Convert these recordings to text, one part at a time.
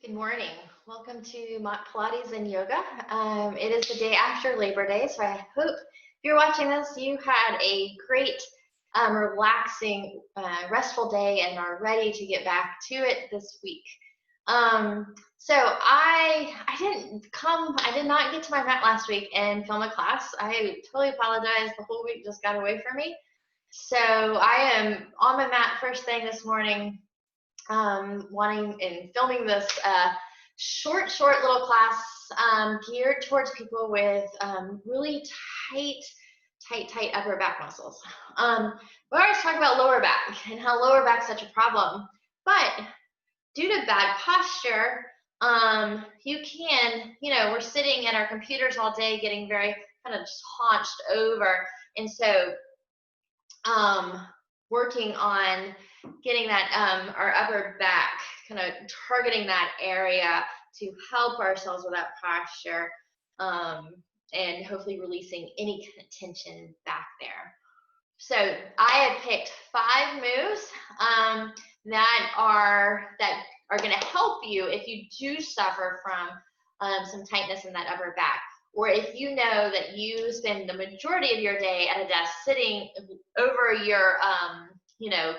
Good morning. Welcome to Pilates and Yoga. It is the day after Labor Day, so I hope if you're watching this, you had a great, relaxing, restful day and are ready to get back to it this week. So I did not get to my mat last week and film a class. I totally apologize. The whole week just got away from me. So I am on my mat first thing this morning, filming this short little class geared towards people with really tight upper back muscles. We always talk about lower back and how lower back is such a problem, but due to bad posture, you can, we're sitting at our computers all day getting very kind of just haunched over, and so working on getting that our upper back, kind of targeting that area to help ourselves with that posture, and hopefully releasing any kind of tension back there. So I have picked 5 moves that are going to help you if you do suffer from some tightness in that upper back, or if you know that you spend the majority of your day at a desk sitting over your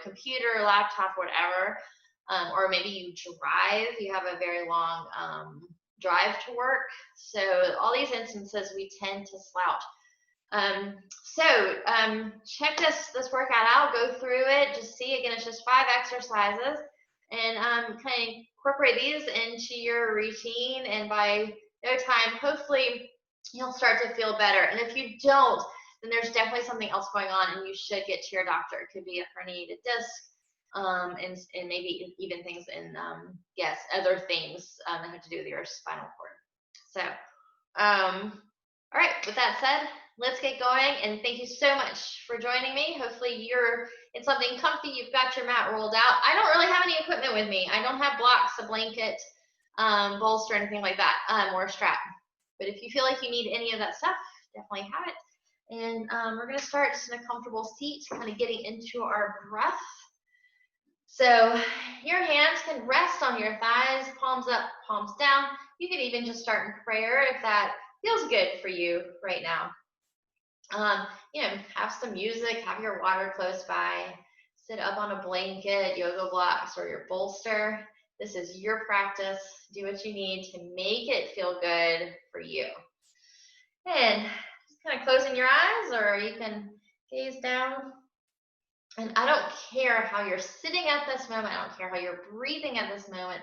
computer, laptop, whatever, or maybe you drive, you have a very long drive to work. So all these instances we tend to slouch. Check this workout out, go through it, just see. Again, it's just 5 exercises, and kind of incorporate these into your routine, and by no time, hopefully you'll start to feel better. And if you don't, then there's definitely something else going on, and you should get to your doctor. It could be a herniated disc, and maybe even things in, other things that have to do with your spinal cord. So, all right, with that said, let's get going, and thank you so much for joining me. Hopefully you're in something comfy, you've got your mat rolled out. I don't really have any equipment with me. I don't have blocks, a blanket, bolster, anything like that, or a strap. But if you feel like you need any of that stuff, definitely have it. And we're going to start just in a comfortable seat, kind of getting into our breath. So your hands can rest on your thighs, palms up, palms down. You can even just start in prayer if that feels good for you right now. Have some music, have your water close by, sit up on a blanket, yoga blocks, or your bolster. This is your practice. Do what you need to make it feel good for you. And just kind of closing your eyes, or you can gaze down. And I don't care how you're sitting at this moment. I don't care how you're breathing at this moment.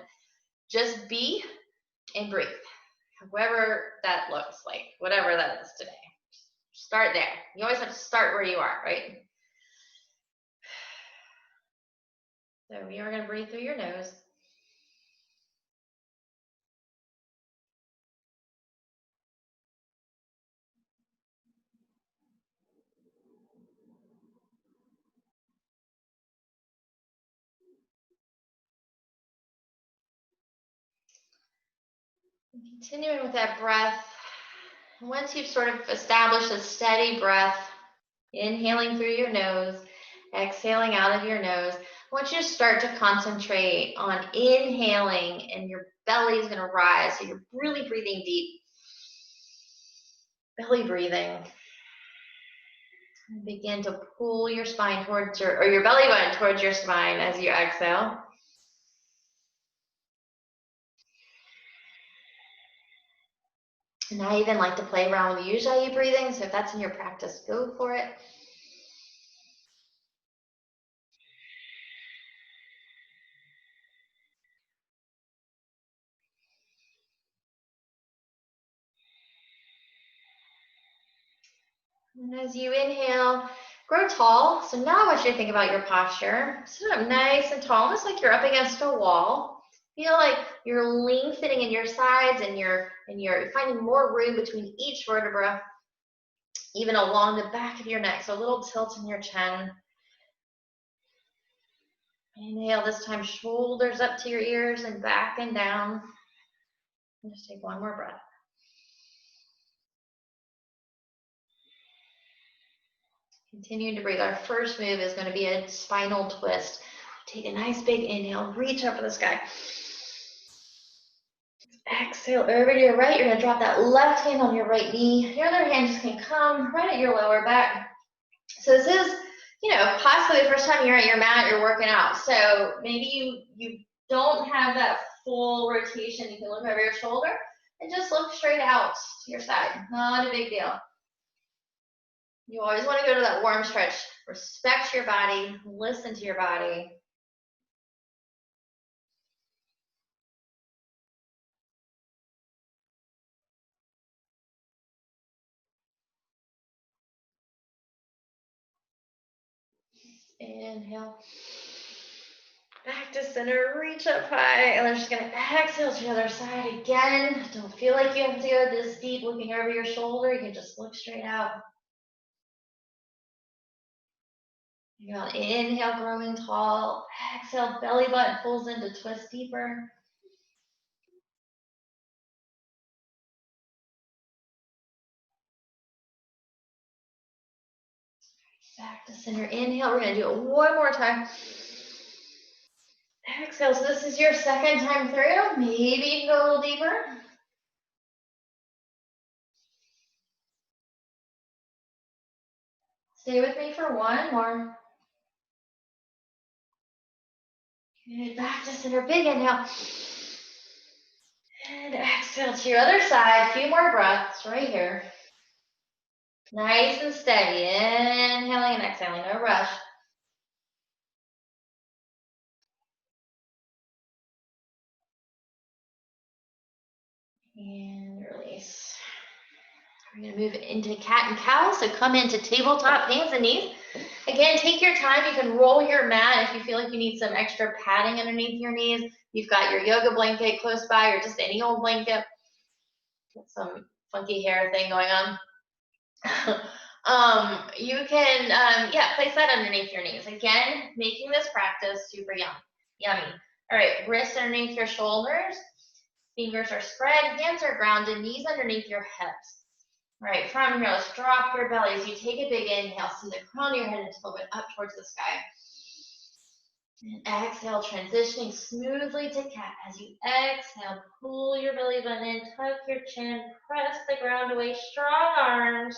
Just be and breathe. However that looks like, whatever that is today. Start there. You always have to start where you are, right? So we are going to breathe through your nose. Continuing with that breath, once you've sort of established a steady breath, inhaling through your nose, exhaling out of your nose, I want you to start to concentrate on inhaling, and your belly is going to rise. So you're really breathing deep. Belly breathing. And begin to pull your spine towards your belly button towards your spine as you exhale. And I even like to play around with Ujjayi breathing, so if that's in your practice, go for it. And as you inhale, grow tall. So now I want you to think about your posture. Sit up nice and tall, almost like you're up against a wall. Feel like you're lengthening in your sides, and you're finding more room between each vertebra, even along the back of your neck. So a little tilt in your chin. Inhale this time, shoulders up to your ears and back and down. And just take one more breath. Continuing to breathe. Our first move is going to be a spinal twist. Take a nice big inhale, reach up for the sky. Exhale over to your right. You're gonna drop that left hand on your right knee. Your other hand just can come right at your lower back. So this is, possibly the first time you're at your mat, you're working out. So maybe you don't have that full rotation. You can look over your shoulder and just look straight out to your side. Not a big deal. You always want to go to that warm stretch. Respect your body. Listen to your body. Inhale. Back to center, reach up high, and then just gonna exhale to the other side again. Don't feel like you have to go this deep looking over your shoulder. You can just look straight out. You're gonna inhale, growing tall. Exhale, belly button pulls in to twist deeper. Back to center, inhale. We're gonna do it one more time. Exhale, so this is your second time through. Maybe you can go a little deeper. Stay with me for one more. Good, back to center, big inhale. And exhale to your other side. A few more breaths right here. Nice and steady. Inhaling and exhaling, no rush. And release. We're going to move into cat and cow. So come into tabletop, hands and knees. Again, take your time. You can roll your mat if you feel like you need some extra padding underneath your knees. You've got your yoga blanket close by or just any old blanket. Get some funky hair thing going on. You can, place that underneath your knees. Again, making this practice super yummy. All right, wrists underneath your shoulders. Fingers are spread, hands are grounded, knees underneath your hips. All right, from here, let's drop your bellies. You take a big inhale, send the crown of your head until it up towards the sky. And exhale, transitioning smoothly to cat. As you exhale, pull your belly button in, tuck your chin, press the ground away, strong arms.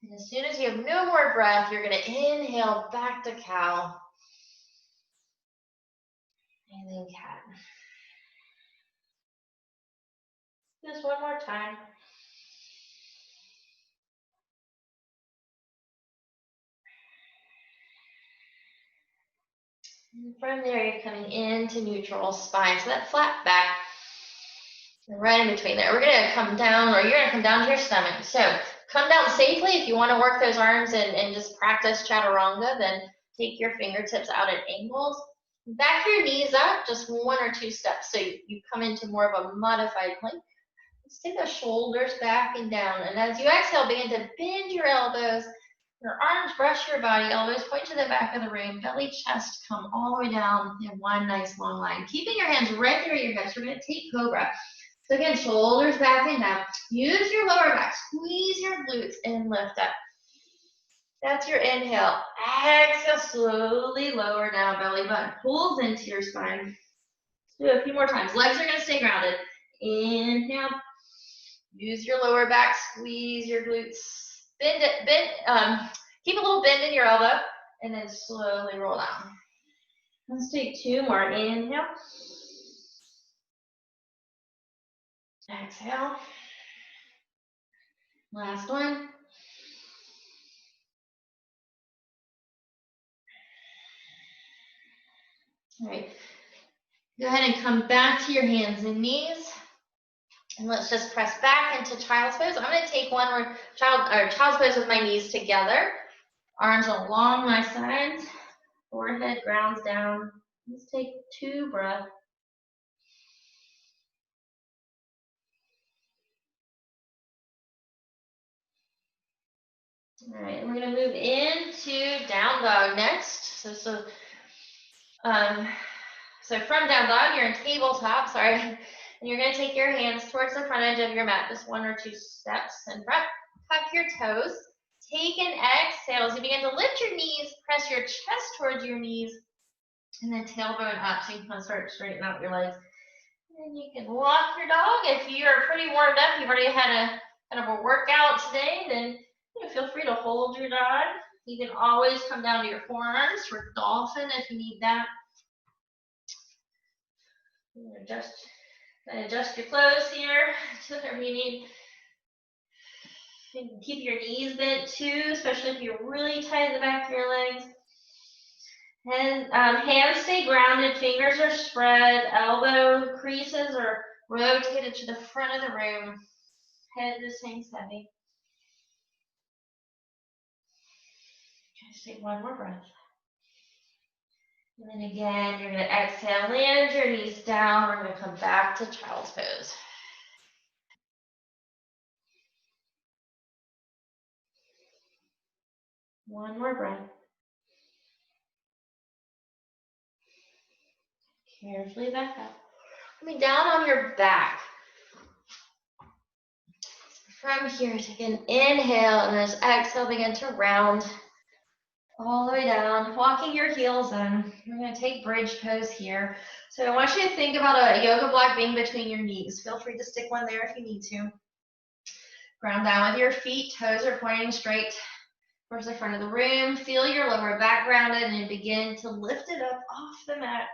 And as soon as you have no more breath, you're going to inhale back to cow. And then cat. Just one more time. And from there, you're coming into neutral spine. So that flat back. And right in between there. We're going to come down, or you're going to come down to your stomach. So come down safely. If you want to work those arms and just practice chaturanga, then take your fingertips out at angles. Back your knees up, just one or two steps. So you come into more of a modified plank. Let's take the shoulders back and down. And as you exhale, begin to bend your elbows. Your arms brush your body. Elbows point to the back of the room. Belly, chest come all the way down in one nice long line. Keeping your hands right there at your hips. We're going to take cobra. So again, shoulders back and down. Use your lower back. Squeeze your glutes and lift up. That's your inhale. Exhale, slowly lower down. Belly button pulls into your spine. Let's do it a few more times. Legs are going to stay grounded. Inhale. Use your lower back. Squeeze your glutes. Bend it. Keep a little bend in your elbow. And then slowly roll down. Let's take two more. Inhale. Exhale. Last one. All right. Go ahead and come back to your hands and knees. And let's just press back into child's pose. I'm going to take one more child's pose with my knees together. Arms along my sides. Forehead grounds down. Let's take 2 breaths. All right, we're going to move into down dog next. So from down dog, you're in tabletop, and you're going to take your hands towards the front edge of your mat, just 1 or 2 steps in front. Tuck your toes. Take an exhale as you begin to lift your knees, press your chest towards your knees, and then tailbone up so you can start straightening out your legs. And you can walk your dog. If you're pretty warmed up, you've already had a kind of a workout today, then feel free to hold your dog. You can always come down to your forearms for dolphin if you need that. Adjust your clothes here to whatever you need. You can keep your knees bent too, especially if you're really tight in the back of your legs. And hands stay grounded, fingers are spread, elbow creases are rotated to the front of the room. Head just hangs heavy. Okay, just take one more breath. And then again, you're going to exhale, land your knees down. We're going to come back to child's pose. One more breath. Carefully back up. Coming down on your back. From here, take an inhale, and as exhale, begin to round all the way down, walking your heels in. We're going to take bridge pose here. So I want you to think about a yoga block being between your knees. Feel free to stick one there if you need to. Ground down with your feet, toes are pointing straight towards the front of the room. Feel your lower back grounded and begin to lift it up off the mat.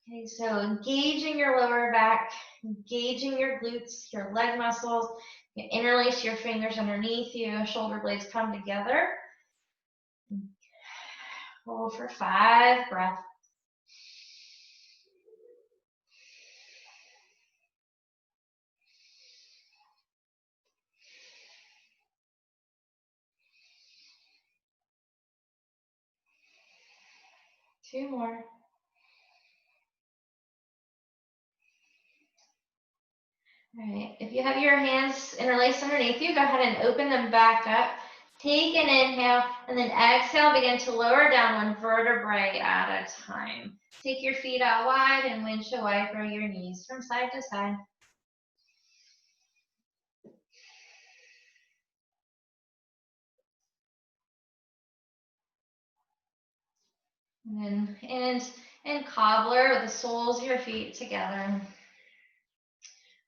Okay, so engaging your lower back, engaging your glutes, your leg muscles. You interlace your fingers underneath you, shoulder blades come together. Hold for 5 breaths. Two more. All right, if you have your hands interlaced underneath you, go ahead and open them back up. Take an inhale, and then exhale, begin to lower down one vertebrae at a time. Take your feet out wide and windshield wiper your knees from side to side. And cobbler with the soles of your feet together.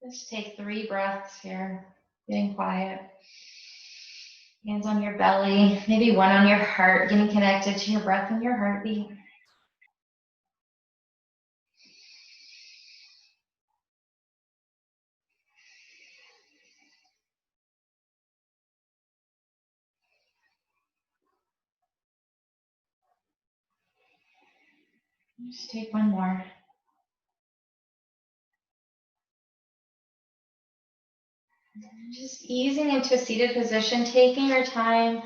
Just take 3 breaths here, getting quiet. Hands on your belly, maybe one on your heart, getting connected to your breath and your heartbeat. Just take one more. Just easing into a seated position, taking your time.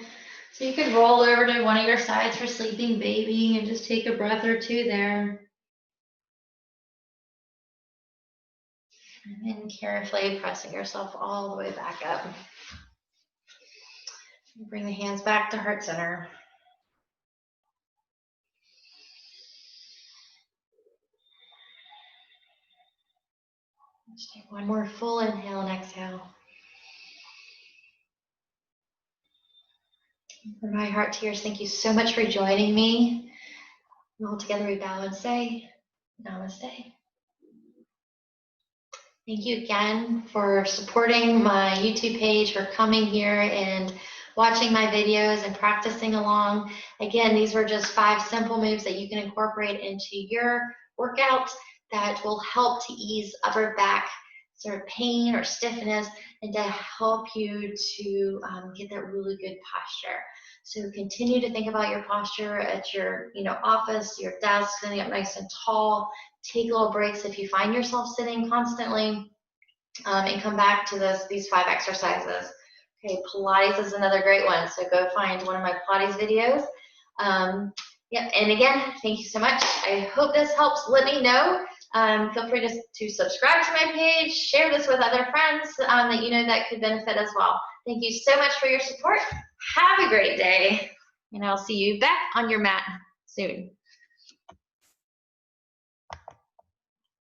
So you could roll over to one of your sides for sleeping baby and just take a breath or two there. And then carefully pressing yourself all the way back up. Bring the hands back to heart center. Just take one more full inhale and exhale. For my heart tears, thank you so much for joining me. And all together we bow and say, Namaste. Thank you again for supporting my YouTube page, for coming here and watching my videos and practicing along. Again, these were just 5 simple moves that you can incorporate into your workout that will help to ease upper back sort of pain or stiffness and to help you to get that really good posture. So continue to think about your posture at your office, your desk, sitting up nice and tall. Take little breaks if you find yourself sitting constantly, and come back to these 5 exercises. Okay, Pilates is another great one, so go find one of my Pilates videos. And again, thank you so much. I hope this helps. Let me know. Feel free to subscribe to my page, share this with other friends that you know that could benefit as well. Thank you so much for your support. Have a great day, and I'll see you back on your mat soon.